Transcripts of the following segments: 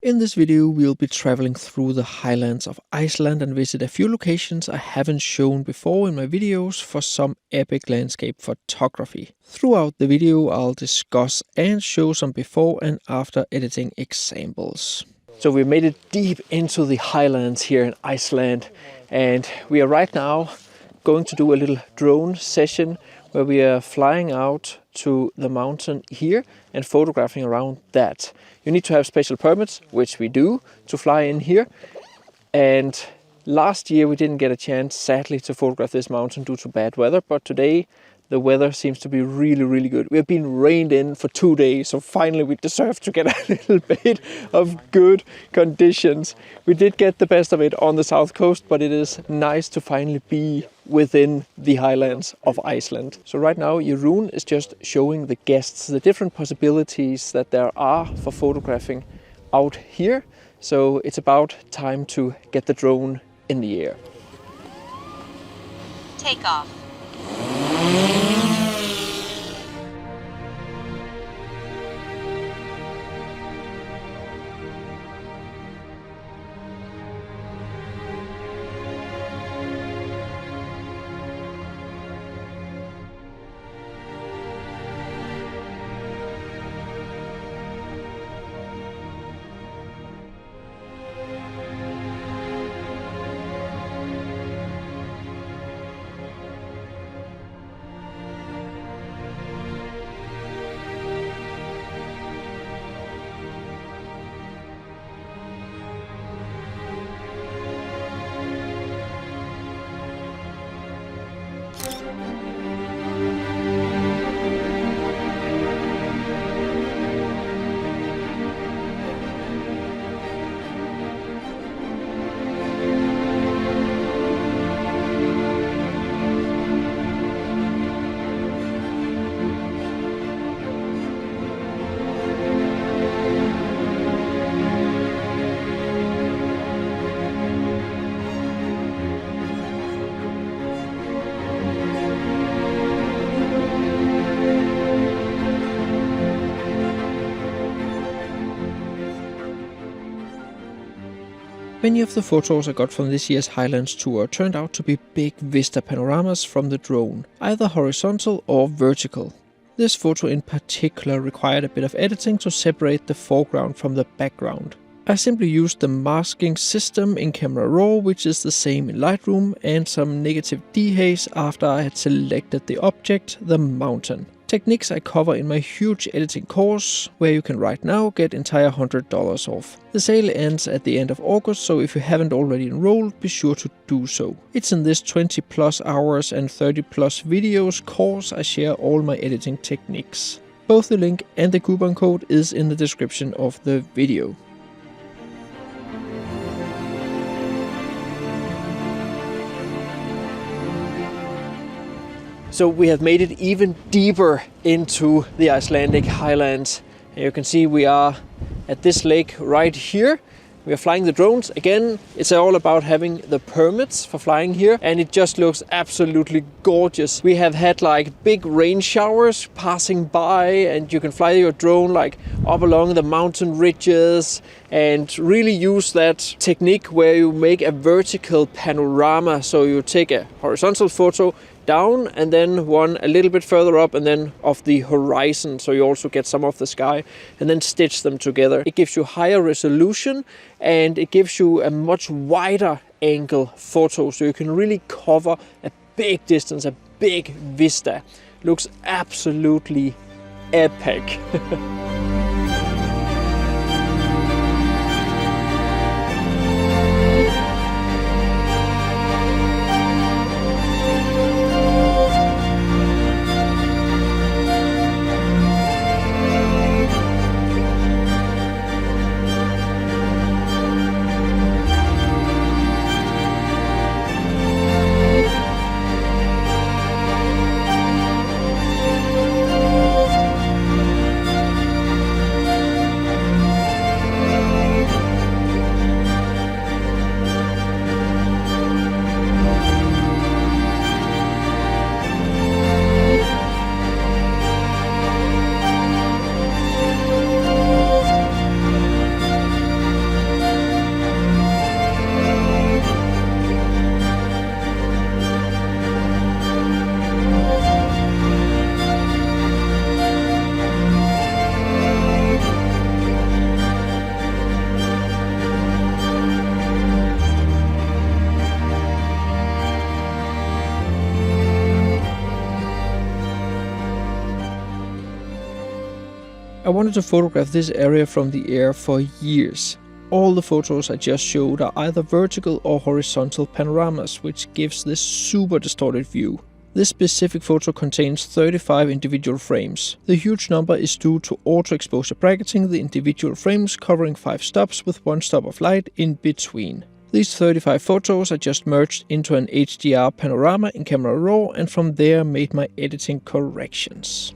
In this video, we'll be traveling through the highlands of Iceland and visit a few locations I haven't shown before in my videos for some epic landscape photography. Throughout the video, I'll discuss and show some before and after editing examples. So we made it deep into the highlands here in Iceland, and we are right now going to do a little drone session where we are flying out to the mountain here and photographing around that. You need to have special permits, which we do, to fly in here. And last year we didn't get a chance, sadly, to photograph this mountain due to bad weather, but today the weather seems to be really good. We've been rained in for 2 days, so finally we deserve to get a little bit of good conditions. We did get the best of it on the south coast, but it is nice to finally be within the highlands of Iceland. So right now Jeroen is just showing the guests the different possibilities that there are for photographing out here. So it's about time to get the drone in the air. Take off. Many of the photos I got from this year's Highlands tour turned out to be big vista panoramas from the drone, either horizontal or vertical. This photo in particular required a bit of editing to separate the foreground from the background. I simply used the masking system in Camera Raw, which is the same in Lightroom, and some negative dehaze after I had selected the object, the mountain. Techniques I cover in my huge editing course, where you can right now get entire $100 off. The sale ends at the end of August, so if you haven't already enrolled, be sure to do so. It's in this 20+ hours and 30+ videos course I share all my editing techniques. Both the link and the coupon code is in the description of the video. So we have made it even deeper into the Icelandic highlands. And you can see we are at this lake right here. We are flying the drones. Again, it's all about having the permits for flying here, and it just looks absolutely gorgeous. We have had like big rain showers passing by, and you can fly your drone like up along the mountain ridges and really use that technique where you make a vertical panorama. So you take a horizontal photo down and then one a little bit further up and then of the horizon, so you also get some of the sky, and then stitch them together. It gives you higher resolution and it gives you a much wider angle photo, so you can really cover a big distance, a big vista. Looks absolutely epic. I wanted to photograph this area from the air for years. All the photos I just showed are either vertical or horizontal panoramas, which gives this super distorted view. This specific photo contains 35 individual frames. The huge number is due to auto-exposure bracketing the individual frames covering 5 stops with 1 stop of light in between. These 35 photos I just merged into an HDR panorama in Camera Raw, and from there made my editing corrections.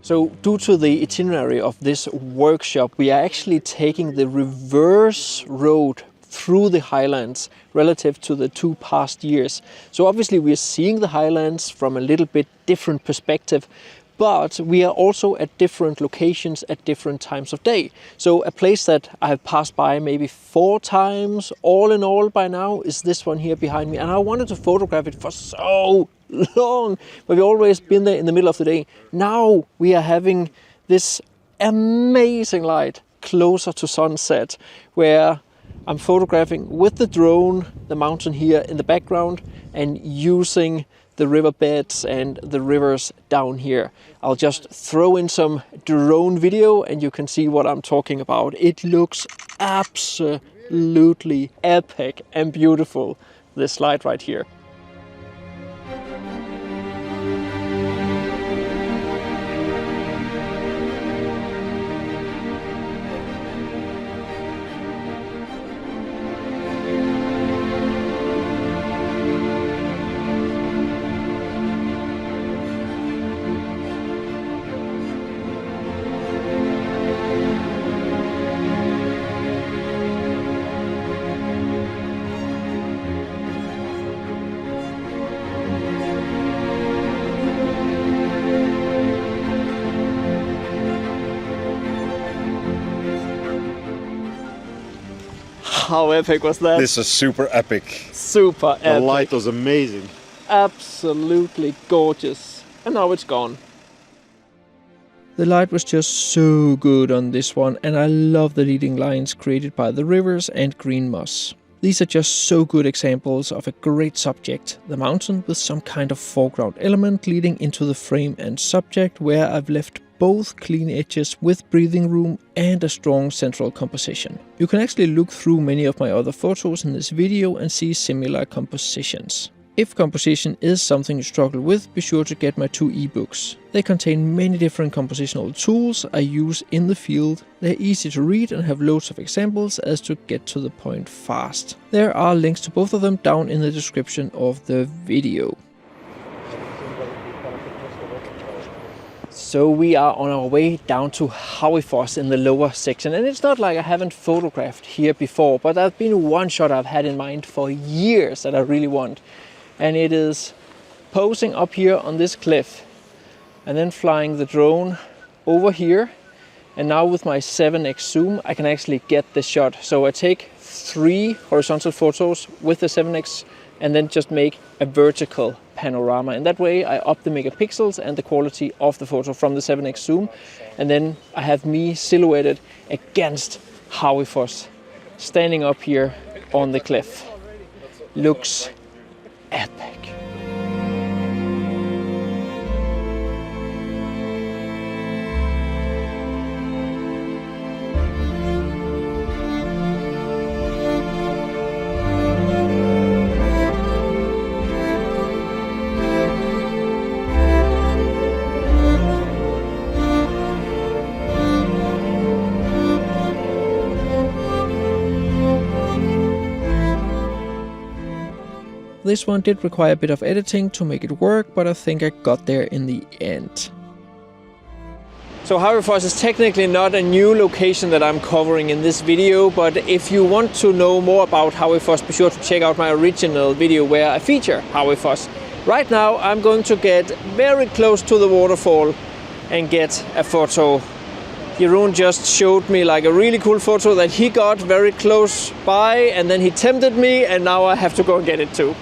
So due to the itinerary of this workshop, we are actually taking the reverse road through the Highlands relative to the 2 past years. So obviously we are seeing the Highlands from a little bit different perspective, but we are also at different locations at different times of day. So a place that I have passed by maybe 4 times all in all by now is this one here behind me, and I wanted to photograph it for so long, but we've always been there in the middle of the day. Now we are having this amazing light closer to sunset, where I'm photographing with the drone, the mountain here in the background, and using the riverbeds and the rivers down here. I'll just throw in some drone video and you can see what I'm talking about. It looks absolutely epic and beautiful, this light right here. How epic was that? This is super epic. Super epic. The light was amazing. Absolutely gorgeous. And now it's gone. The light was just so good on this one, and I love the leading lines created by the rivers and green moss. These are just so good examples of a great subject, the mountain with some kind of foreground element leading into the frame and subject, where I've left both clean edges with breathing room and a strong central composition. You can actually look through many of my other photos in this video and see similar compositions. If composition is something you struggle with, be sure to get my 2 ebooks. They contain many different compositional tools I use in the field. They're easy to read and have loads of examples as to get to the point fast. There are links to both of them down in the description of the video. So we are on our way down to Waterfall in the lower section, and it's not like I haven't photographed here before, but there's been one shot I've had in mind for years that I really want, and it is posing up here on this cliff and then flying the drone over here, and now with my 7x zoom I can actually get the shot. So I take 3 horizontal photos with the 7x and then just make a vertical panorama, and that way I up the megapixels and the quality of the photo from the 7x zoom, and then I have me silhouetted against Waterfall standing up here on the cliff. Looks epic. This one did require a bit of editing to make it work, but I think I got there in the end. So Waterfall is technically not a new location that I'm covering in this video, but if you want to know more about Waterfall, be sure to check out my original video where I feature Waterfall. Right now I'm going to get very close to the waterfall and get a photo. Jeroen just showed me like a really cool photo that he got very close by, and then he tempted me, and now I have to go and get it too.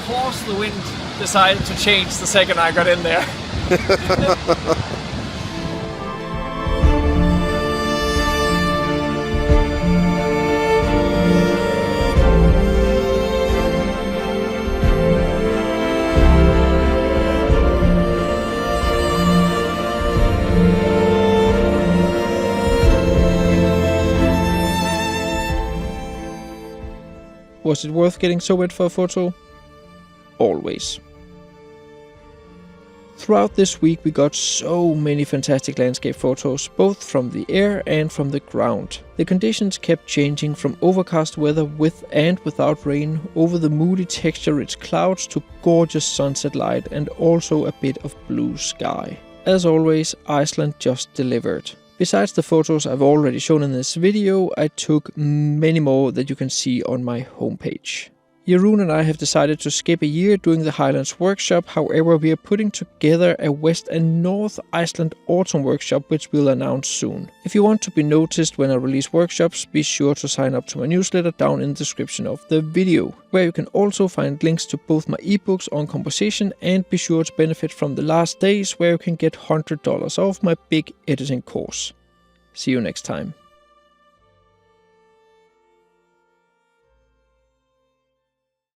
course the wind decided to change the second I got in there. Was it worth getting so wet for a photo? Always. Throughout this week we got so many fantastic landscape photos, both from the air and from the ground. The conditions kept changing from overcast weather with and without rain, over the moody texture-rich clouds to gorgeous sunset light and also a bit of blue sky. As always, Iceland just delivered. Besides the photos I've already shown in this video, I took many more that you can see on my homepage. Jeroen and I have decided to skip a year doing the Highlands workshop, however we are putting together a West and North Iceland autumn workshop which we'll announce soon. If you want to be noticed when I release workshops, be sure to sign up to my newsletter down in the description of the video, where you can also find links to both my ebooks on composition and be sure to benefit from the last days where you can get $100 off my big editing course. See you next time.